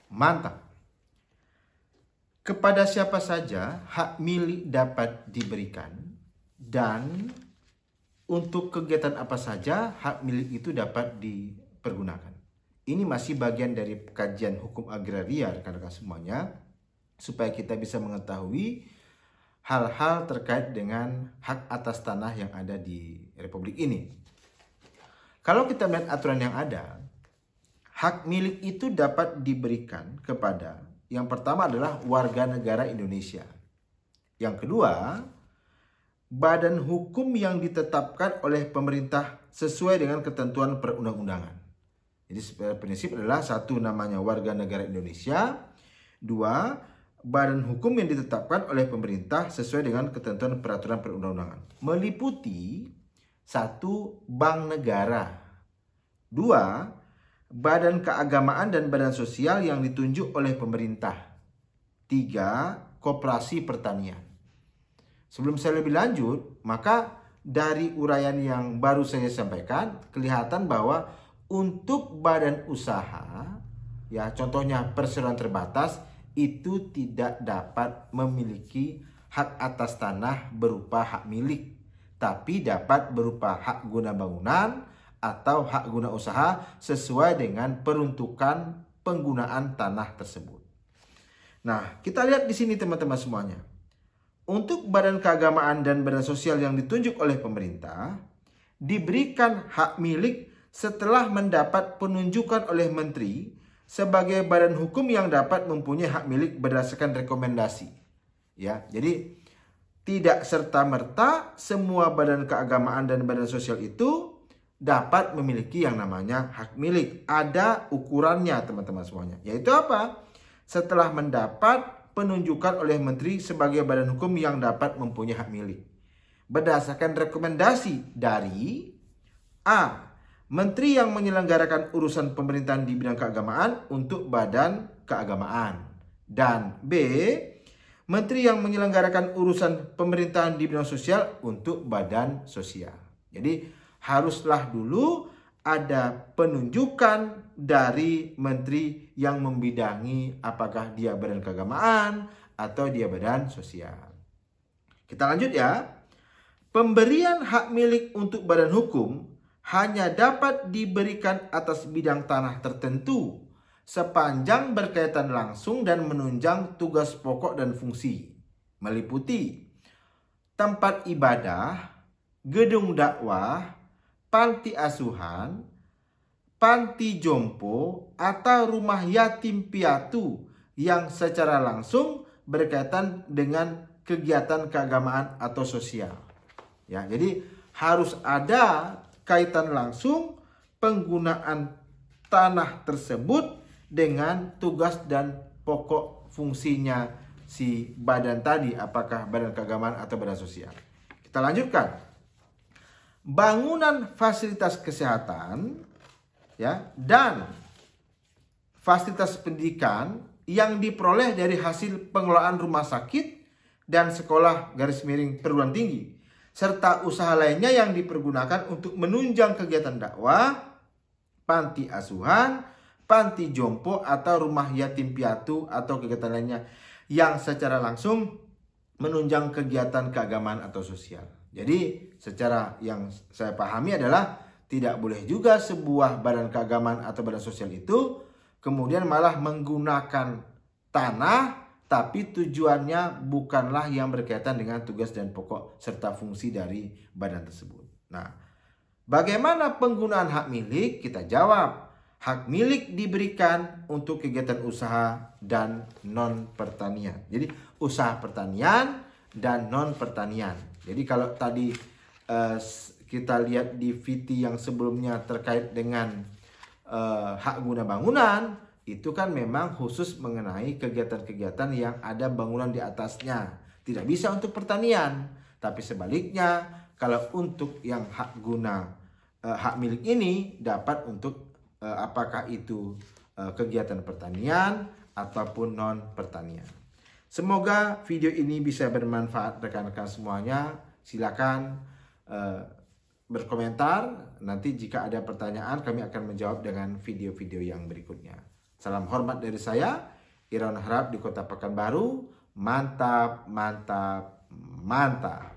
Mantap. Kepada siapa saja hak milik dapat diberikan, dan untuk kegiatan apa saja hak milik itu dapat dipergunakan. Ini masih bagian dari kajian hukum agraria rekan-rekan semuanya, supaya kita bisa mengetahui hal-hal terkait dengan hak atas tanah yang ada di Republik ini. Kalau kita melihat aturan yang ada, hak milik itu dapat diberikan kepada, yang pertama adalah warga negara Indonesia. Yang kedua, badan hukum yang ditetapkan oleh pemerintah sesuai dengan ketentuan perundang-undangan. Jadi prinsip adalah satu, namanya warga negara Indonesia. Dua, badan hukum yang ditetapkan oleh pemerintah sesuai dengan ketentuan peraturan perundang-undangan. Meliputi satu, bank negara. Dua, badan keagamaan dan badan sosial yang ditunjuk oleh pemerintah. Tiga, koperasi pertanian. Sebelum saya lebih lanjut, maka dari uraian yang baru saya sampaikan, kelihatan bahwa untuk badan usaha, ya contohnya perseroan terbatas, itu tidak dapat memiliki hak atas tanah berupa hak milik, tapi dapat berupa hak guna bangunan atau hak guna usaha sesuai dengan peruntukan penggunaan tanah tersebut. Nah, kita lihat di sini teman-teman semuanya. Untuk badan keagamaan dan badan sosial yang ditunjuk oleh pemerintah, diberikan hak milik setelah mendapat penunjukan oleh menteri sebagai badan hukum yang dapat mempunyai hak milik berdasarkan rekomendasi. Ya, jadi tidak serta-merta semua badan keagamaan dan badan sosial itu dapat memiliki yang namanya hak milik. Ada ukurannya teman-teman semuanya. Yaitu apa? Setelah mendapat penunjukan oleh menteri sebagai badan hukum yang dapat mempunyai hak milik. Berdasarkan rekomendasi dari A, menteri yang menyelenggarakan urusan pemerintahan di bidang keagamaan untuk badan keagamaan. Dan B, menteri yang menyelenggarakan urusan pemerintahan di bidang sosial untuk badan sosial. Jadi haruslah dulu ada penunjukan dari menteri yang membidangi apakah dia badan keagamaan atau dia badan sosial. Kita lanjut ya. Pemberian hak milik untuk badan hukum hanya dapat diberikan atas bidang tanah tertentu sepanjang berkaitan langsung dan menunjang tugas pokok dan fungsi, meliputi tempat ibadah, gedung dakwah, panti asuhan, panti jompo, atau rumah yatim piatu yang secara langsung berkaitan dengan kegiatan keagamaan atau sosial. Ya, jadi harus ada kaitan langsung penggunaan tanah tersebut dengan tugas dan pokok fungsinya si badan tadi, apakah badan keagamaan atau badan sosial. Kita lanjutkan. Bangunan fasilitas kesehatan, ya, dan fasilitas pendidikan yang diperoleh dari hasil pengelolaan rumah sakit dan sekolah _perguruan tinggi, serta usaha lainnya yang dipergunakan untuk menunjang kegiatan dakwah, panti asuhan, panti jompo, atau rumah yatim piatu atau kegiatan lainnya yang secara langsung menunjang kegiatan keagamaan atau sosial. Jadi secara yang saya pahami adalah tidak boleh juga sebuah badan keagamaan atau badan sosial itu kemudian malah menggunakan tanah tapi tujuannya bukanlah yang berkaitan dengan tugas dan pokok serta fungsi dari badan tersebut. Nah, bagaimana penggunaan hak milik? Kita jawab, hak milik diberikan untuk kegiatan usaha dan non pertanian. Jadi usaha pertanian dan non pertanian. Jadi kalau tadi kita lihat di VT yang sebelumnya terkait dengan hak guna bangunan, itu kan memang khusus mengenai kegiatan-kegiatan yang ada bangunan di atasnya. Tidak bisa untuk pertanian. Tapi sebaliknya, kalau untuk yang hak guna, hak milik ini dapat untuk apakah itu kegiatan pertanian ataupun non pertanian. Semoga video ini bisa bermanfaat rekan-rekan semuanya. Silakan berkomentar. Nanti jika ada pertanyaan kami akan menjawab dengan video-video yang berikutnya. Salam hormat dari saya, Irawan Harahap di Kota Pekanbaru. Mantap, mantap, mantap.